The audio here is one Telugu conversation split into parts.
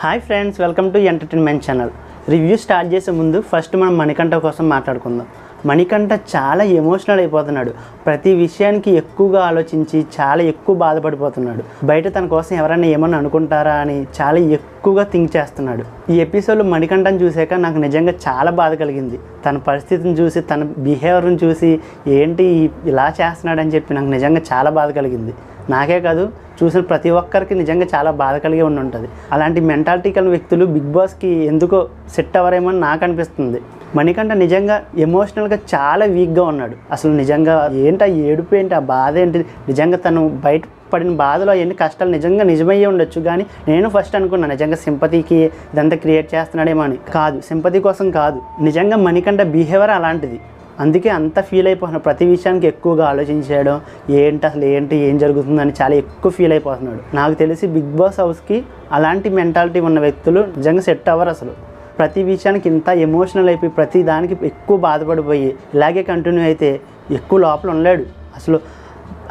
Hi friends, welcome to entertainment channel. Review start చేసే ముందు ఫస్ట్ మనం మణికంఠ కోసం మాట్లాడుకుందాం. మణికంఠ చాలా ఎమోషనల్ అయిపోతున్నాడు. ప్రతి విషయానికి ఎక్కువగా ఆలోచించి చాలా ఎక్కువ బాధపడిపోతున్నాడు. బయట తన కోసం ఎవరైనా ఏమన్నా అనుకుంటారా అని చాలా ఎక్కువగా థింక్ చేస్తున్నాడు. ఈ ఎపిసోడ్లో మణికంఠని చూసాక నాకు నిజంగా చాలా బాధ కలిగింది. తన పరిస్థితిని చూసి, తన బిహేవియర్ని చూసి ఏంటి ఇలా చేస్తున్నాడని చెప్పి నాకు నిజంగా చాలా బాధ కలిగింది. నాకే కాదు, చూసిన ప్రతి ఒక్కరికి నిజంగా చాలా బాధ కలిగి ఉంటుంది. అలాంటి మెంటాలిటీ కలిగిన వ్యక్తులు బిగ్ బాస్కి ఎందుకో సెట్ అవ్వరేమో అని నాకు అనిపిస్తుంది. మణికంఠ నిజంగా ఎమోషనల్గా చాలా వీక్గా ఉన్నాడు. అసలు నిజంగా ఏంటి ఆ ఏడుపు ఏంటి, ఆ బాధ ఏంటి, నిజంగా తను బయట పడిన బాధలో ఎన్ని కష్టాలు నిజమయ్యే ఉండొచ్చు. కానీ నేను ఫస్ట్ అనుకున్నాను నిజంగా సింపతికి ఇదంతా క్రియేట్ చేస్తున్నాడేమో అని. కాదు, సింపతి కోసం కాదు, నిజంగా మణికంఠ బిహేవియర్ అలాంటిది. అందుకే అంత ఫీల్ అయిపోతున్నాడు. ప్రతి విషయానికి ఎక్కువగా ఆలోచించడం, ఏం జరుగుతుందని చాలా ఎక్కువ ఫీల్ అయిపోతున్నాడు. నాకు తెలిసి బిగ్ బాస్ హౌస్కి అలాంటి మెంటాలిటీ ఉన్న వ్యక్తులు నిజంగా సెట్ అవ్వరు. అసలు ప్రతి విషయానికి ఇంత ఎమోషనల్ అయిపోయి ప్రతి దానికి ఎక్కువ బాధపడిపోయి ఇలాగే కంటిన్యూ అయితే ఎక్కువ లోపల ఉండలేడు. అసలు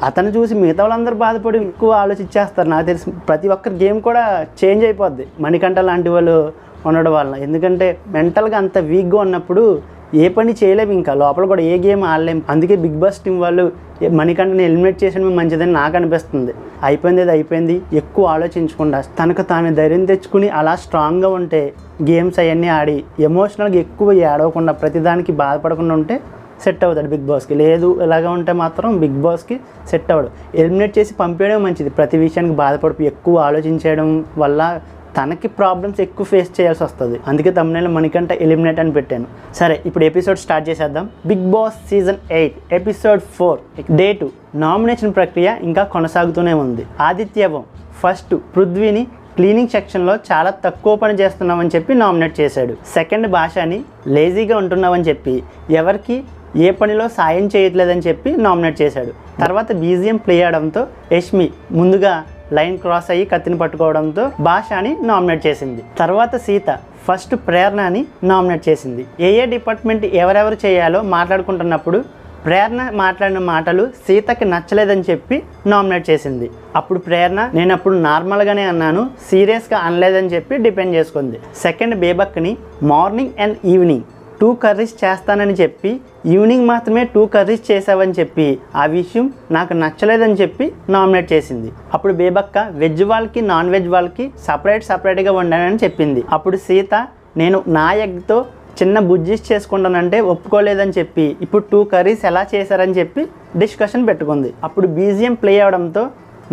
అతను చూసి మిగతా వాళ్ళందరూ బాధపడి ఎక్కువ ఆలోచించేస్తారు. నాకు తెలిసి ప్రతి ఒక్కరి గేమ్ కూడా చేంజ్ అయిపోద్ది మణికంఠ లాంటి వాళ్ళు ఉండడం వల్ల. ఎందుకంటే మెంటల్గా అంత వీక్గా ఉన్నప్పుడు ఏ పని చేయలేము, ఇంకా లోపల కూడా ఏ గేమ్ ఆడలేము. అందుకే బిగ్ బాస్ టీం వాళ్ళు మణికంఠని ఎలిమినేట్ చేసిన మంచిదని నాకు అనిపిస్తుంది. అయిపోయింది ఎక్కువ ఆలోచించకుండా తనకు తాను ధైర్యం తెచ్చుకుని అలా స్ట్రాంగ్గా ఉంటే గేమ్స్ అవన్నీ ఆడి ఎమోషనల్గా ఎక్కువ ఏడవకుండా ప్రతిదానికి బాధపడకుండా ఉంటే సెట్ అవుతాడు బిగ్ బాస్కి. లేదు ఇలాగా ఉంటే మాత్రం బిగ్ బాస్కి సెట్ అవ్వడు. ఎలిమినేట్ చేసి పంపేయడం మంచిది. ప్రతి విషయానికి బాధపడిపోయి ఎక్కువ ఆలోచించడం వల్ల తనకి ప్రాబ్లమ్స్ ఎక్కువ ఫేస్ చేయాల్సి వస్తుంది. అందుకే తమ్మునేలో మణికంఠ ఎలిమినేట్ అని పెట్టాను. సరే, ఇప్పుడు ఎపిసోడ్ స్టార్ట్ చేసేద్దాం. Bigg Boss season 8 episode 4 day 2 nomination ప్రక్రియ ఇంకా కొనసాగుతూనే ఉంది. ఆదిత్యవం ఫస్ట్ పృథ్వీని క్లీనింగ్ సెక్షన్లో చాలా తక్కువ పని చేస్తున్నామని చెప్పి నామినేట్ చేశాడు. సెకండ్ భాషని లేజీగా ఉంటున్నామని చెప్పి ఎవరికి ఏ పనిలో సాయం చేయట్లేదని చెప్పి నామినేట్ చేశాడు. తర్వాత బీజిఎం ప్లే అవడంతో యష్మి ముందుగా లైన్ క్రాస్ అయ్యి కత్తిని పట్టుకోవడంతో భాషని నామినేట్ చేసింది. తర్వాత సీత ఫస్ట్ ప్రేరణని నామినేట్ చేసింది. ఏ డిపార్ట్మెంట్ ఎవరెవరు చేయాలో మాట్లాడుకుంటున్నప్పుడు ప్రేరణ మాట్లాడిన మాటలు సీతకి నచ్చలేదని చెప్పి నామినేట్ చేసింది. అప్పుడు ప్రేరణ నేను అప్పుడు నార్మల్గానే అన్నాను, సీరియస్గా అనలేదని చెప్పి డిపెండ్ చేసుకుంది. సెకండ్ బేబక్ని మార్నింగ్ అండ్ ఈవినింగ్ 2 కర్రీస్ చేస్తానని చెప్పి ఈవినింగ్ మాత్రమే 2 కర్రీస్ చేసావని చెప్పి ఆ విషయం నాకు నచ్చలేదని చెప్పి నామినేట్ చేసింది. అప్పుడు బేబక్క వెజ్ వాళ్ళకి నాన్ వెజ్ వాళ్ళకి సపరేట్గా వండానని చెప్పింది. అప్పుడు సీత నేను నా ఎగ్తో చిన్న బుజ్జిస్ చేసుకుంటానంటే ఒప్పుకోలేదని చెప్పి ఇప్పుడు 2 కర్రీస్ ఎలా చేశారని చెప్పి డిస్కషన్ పెట్టుకుంది. అప్పుడు బీజిఎం ప్లే అవడంతో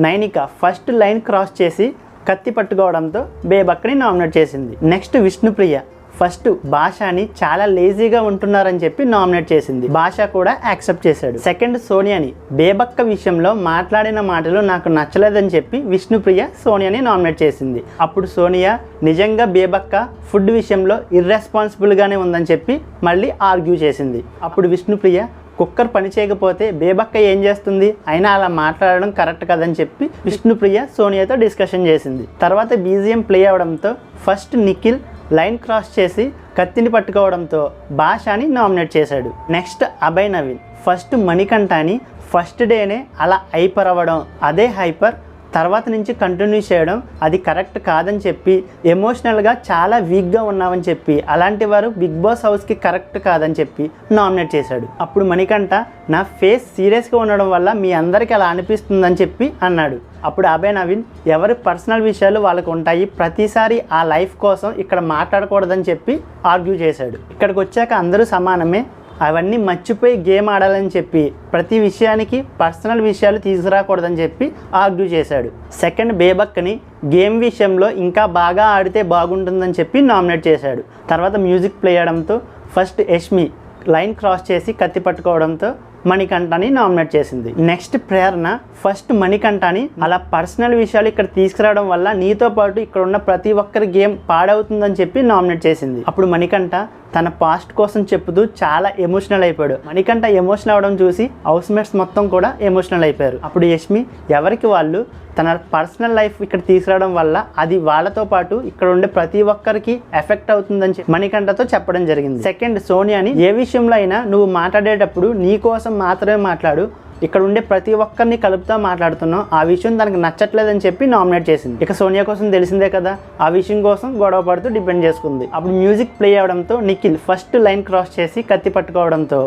నైనిక ఫస్ట్ లైన్ క్రాస్ చేసి కత్తి పట్టుకోవడంతో బేబక్కని నామినేట్ చేసింది. నెక్స్ట్ విష్ణుప్రియ ఫస్ట్ భాషని చాలా లేజీగా ఉంటున్నారని చెప్పి నామినేట్ చేసింది. భాష కూడా యాక్సెప్ట్ చేశాడు. సెకండ్ సోనియాని బేబక్క విషయంలో మాట్లాడిన మాటలు నాకు నచ్చలేదని చెప్పి విష్ణుప్రియ సోనియాని నామినేట్ చేసింది. అప్పుడు సోనియా నిజంగా బేబక్క ఫుడ్ విషయంలో ఇర్రెస్పాన్సిబుల్గానే ఉందని చెప్పి మళ్ళీ ఆర్గ్యూ చేసింది. అప్పుడు విష్ణుప్రియ కుక్కర్ పని చేయకపోతే బేబక్క ఏం చేస్తుంది, అయినా అలా మాట్లాడడం కరెక్ట్ కదని చెప్పి విష్ణుప్రియ సోనియాతో డిస్కషన్ చేసింది. తర్వాత బీజిఎం ప్లే అవడంతో ఫస్ట్ నిఖిల్ లైన్ క్రాస్ చేసి కత్తిని పట్టుకోవడంతో భాషని నామినేట్ చేశాడు. నెక్స్ట్ అభయ్ నవీన్ ఫస్ట్ మణికంఠని ఫస్ట్ డేనే అలా హైపర్ అవ్వడం, అదే హైపర్ తర్వాత నుంచి కంటిన్యూ చేయడం అది కరెక్ట్ కాదని చెప్పి ఎమోషనల్గా చాలా వీక్గా ఉన్నామని చెప్పి అలాంటి వారు బిగ్ బాస్ హౌస్కి కరెక్ట్ కాదని చెప్పి నామినేట్ చేశాడు. అప్పుడు మణికంఠ నా ఫేస్ సీరియస్గా ఉండడం వల్ల మీ అందరికీ అలా అనిపిస్తుందని చెప్పి అన్నాడు. అప్పుడు అభయ్ నవీన్ ఎవరి పర్సనల్ విషయాలు వాళ్ళకు ఉంటాయి, ప్రతిసారి ఆ లైఫ్ కోసం ఇక్కడ మాట్లాడకూడదని చెప్పి ఆర్గ్యూ చేశాడు. ఇక్కడికి వచ్చాక అందరూ సమానమే, అవన్నీ మర్చిపోయి గేమ్ ఆడాలని చెప్పి ప్రతి విషయానికి పర్సనల్ విషయాలు తీసుకురాకూడదని చెప్పి ఆర్గ్యూ చేశాడు. సెకండ్ బేబక్కని గేమ్ విషయంలో ఇంకా బాగా ఆడితే బాగుంటుందని చెప్పి నామినేట్ చేశాడు. తర్వాత మ్యూజిక్ ప్లే చేయడంతో ఫస్ట్ యష్మి లైన్ క్రాస్ చేసి కత్తి పట్టుకోవడంతో మణికంఠని నామినేట్ చేసింది. నెక్స్ట్ ప్రేరణ ఫస్ట్ మణికంఠని అలా పర్సనల్ విషయాలు ఇక్కడ తీసుకురావడం వల్ల నీతో పాటు ఇక్కడ ఉన్న ప్రతి ఒక్కరి గేమ్ పాడవుతుందని చెప్పి నామినేట్ చేసింది. అప్పుడు మణికంఠ తన పాస్ట్ కోసం చెప్పుతూ చాలా ఎమోషనల్ అయిపోయాడు. మణికంఠ ఎమోషనల్ అవ్వడం చూసి హౌస్ మేట్స్ మొత్తం కూడా ఎమోషనల్ అయిపోయారు. అప్పుడు యష్మి ఎవరికి వాళ్ళు తన పర్సనల్ లైఫ్ ఇక్కడ తీసుకురావడం వల్ల అది వాళ్ళతో పాటు ఇక్కడ ఉండే ప్రతి ఒక్కరికి ఎఫెక్ట్ అవుతుందని మణికంఠతో చెప్పడం జరిగింది. సెకండ్ సోనియాని ఏ విషయంలో అయినా నువ్వు మాట్లాడేటప్పుడు నీ కోసం మాత్రమే మాట్లాడు, ఇక్కడ ఉండే ప్రతి ఒక్కరిని కలుపుతా మాట్లాడుతున్నావు, ఆ విషయం తనకు నచ్చట్లేదని చెప్పి నామినేట్ చేసింది. ఇక సోనియా కోసం తెలిసిందే కదా, ఆ విషయం కోసం గొడవ పడుతూ డిపెండ్ చేసుకుంది. అప్పుడు మ్యూజిక్ ప్లే అవడంతో నిఖిల్ ఫస్ట్ లైన్ క్రాస్ చేసి కత్తి పట్టుకోవడంతో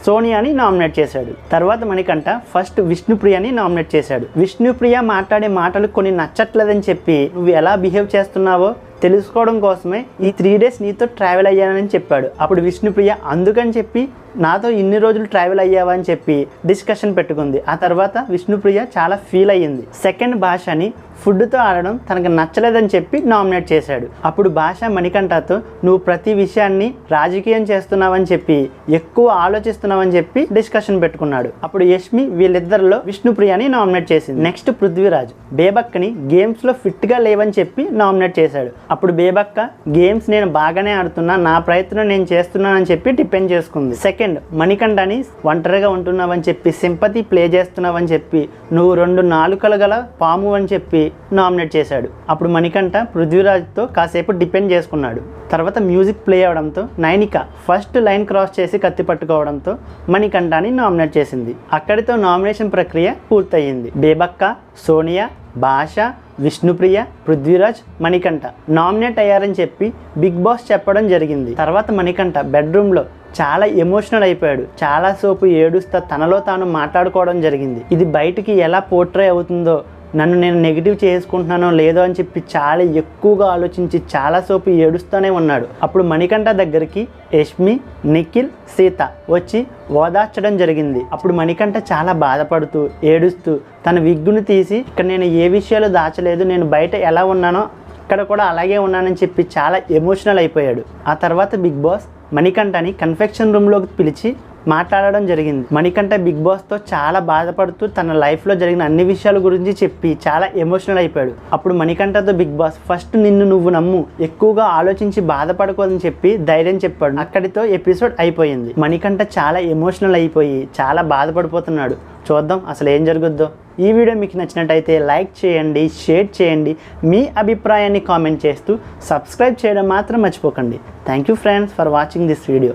సోనియాని నామినేట్ చేశాడు. తర్వాత మణికంఠ ఫస్ట్ విష్ణుప్రియని నామినేట్ చేశాడు. విష్ణుప్రియ మాట్లాడే మాటలు కొన్ని నచ్చట్లేదని చెప్పి నువ్వు ఎలా బిహేవ్ చేస్తున్నావో తెలుసుకోవడం కోసమే ఈ 3 days నీతో ట్రావెల్ అయ్యానని చెప్పాడు. అప్పుడు విష్ణుప్రియ అందుకని చెప్పి నాతో ఇన్ని రోజులు ట్రావెల్ అయ్యావా అని చెప్పి డిస్కషన్ పెట్టుకుంది. ఆ తర్వాత విష్ణుప్రియ చాలా ఫీల్ అయ్యింది. సెకండ్ భాషని ఫుడ్తో ఆడడం తనకు నచ్చలేదని చెప్పి నామినేట్ చేశాడు. అప్పుడు భాష మణికంఠతో నువ్వు ప్రతి విషయాన్ని రాజకీయం చేస్తున్నావని చెప్పి ఎక్కువ ఆలోచిస్తున్నావని చెప్పి డిస్కషన్ పెట్టుకున్నాడు. అప్పుడు యష్మి వీళ్ళిద్దరిలో విష్ణుప్రియని నామినేట్ చేసింది. నెక్స్ట్ పృథ్వీరాజ్ బేబక్కని గేమ్స్లో ఫిట్గా లేవని చెప్పి నామినేట్ చేశాడు. అప్పుడు బేబక్క గేమ్స్ నేను బాగానే ఆడుతున్నా, నా ప్రయత్నం నేను చేస్తున్నానని చెప్పి డిపెండ్ చేసుకుంది. సెకండ్ మణికంఠని ఒంటరిగా ఉంటున్నావని చెప్పి సింపతి ప్లే చేస్తున్నావని చెప్పి నువ్వు 2 నాలుకలు గల పాము అని చెప్పి నామినేట్ చేశాడు. అప్పుడు మణికంఠ పృథ్వీరాజ్తో కాసేపు డిపెండ్ చేసుకున్నాడు. తర్వాత మ్యూజిక్ ప్లే అవడంతో నైనిక ఫస్ట్ లైన్ క్రాస్ చేసి కత్తి పట్టుకోవడంతో మణికంఠని నామినేట్ చేసింది. అక్కడితో నామినేషన్ ప్రక్రియ పూర్తయింది. బేబక్క, సోనియా, భాష, విష్ణుప్రియ, పృథ్వీరాజ్, మణికంఠ నామినేట్ అయ్యారని చెప్పి బిగ్ బాస్ చెప్పడం జరిగింది. తర్వాత మణికంఠ బెడ్రూమ్లో చాలా ఎమోషనల్ అయిపోయాడు. చాలా సేపు ఏడుస్తా తనలో తాను మాట్లాడుకోవడం జరిగింది. ఇది బయటికి ఎలా పోర్ట్రే అవుతుందో, నన్ను నేను నెగిటివ్ చేసుకుంటున్నానో లేదో అని చెప్పి చాలా ఎక్కువగా ఆలోచించి చాలాసేపు ఏడుస్తూనే ఉన్నాడు. అప్పుడు మణికంఠ దగ్గరికి యష్మి, నిఖిల్, సీత వచ్చి ఓదార్చడం జరిగింది. అప్పుడు మణికంఠ చాలా బాధపడుతూ ఏడుస్తూ తన విగ్గును తీసి ఇక్కడ నేను ఏ విషయాలు దాచలేదు, నేను బయట ఎలా ఉన్నానో ఇక్కడ కూడా అలాగే ఉన్నానని చెప్పి చాలా ఎమోషనల్ అయిపోయాడు. ఆ తర్వాత బిగ్ బాస్ మణికంఠని కన్ఫెక్షన్ రూమ్లోకి పిలిచి మాట్లాడడం జరిగింది. మణికంఠ బిగ్ బాస్తో చాలా బాధపడుతూ తన లైఫ్లో జరిగిన అన్ని విషయాల గురించి చెప్పి చాలా ఎమోషనల్ అయిపోయాడు. అప్పుడు మణికంఠతో బిగ్ బాస్ ఫస్ట్ నిన్ను నువ్వు నమ్ము, ఎక్కువగా ఆలోచించి బాధపడకూడదని చెప్పి ధైర్యం చెప్పాడు. అక్కడితో ఎపిసోడ్ అయిపోయింది. మణికంఠ చాలా ఎమోషనల్ అయిపోయి చాలా బాధపడిపోతున్నాడు. చూద్దాం అసలు ఏం జరుగుద్దో. ఈ వీడియో మీకు నచ్చినట్టయితే లైక్ చేయండి, షేర్ చేయండి, మీ అభిప్రాయాన్ని కామెంట్ చేస్తూ సబ్స్క్రైబ్ చేయడం మాత్రం మర్చిపోకండి. Thank you friends for watching this video.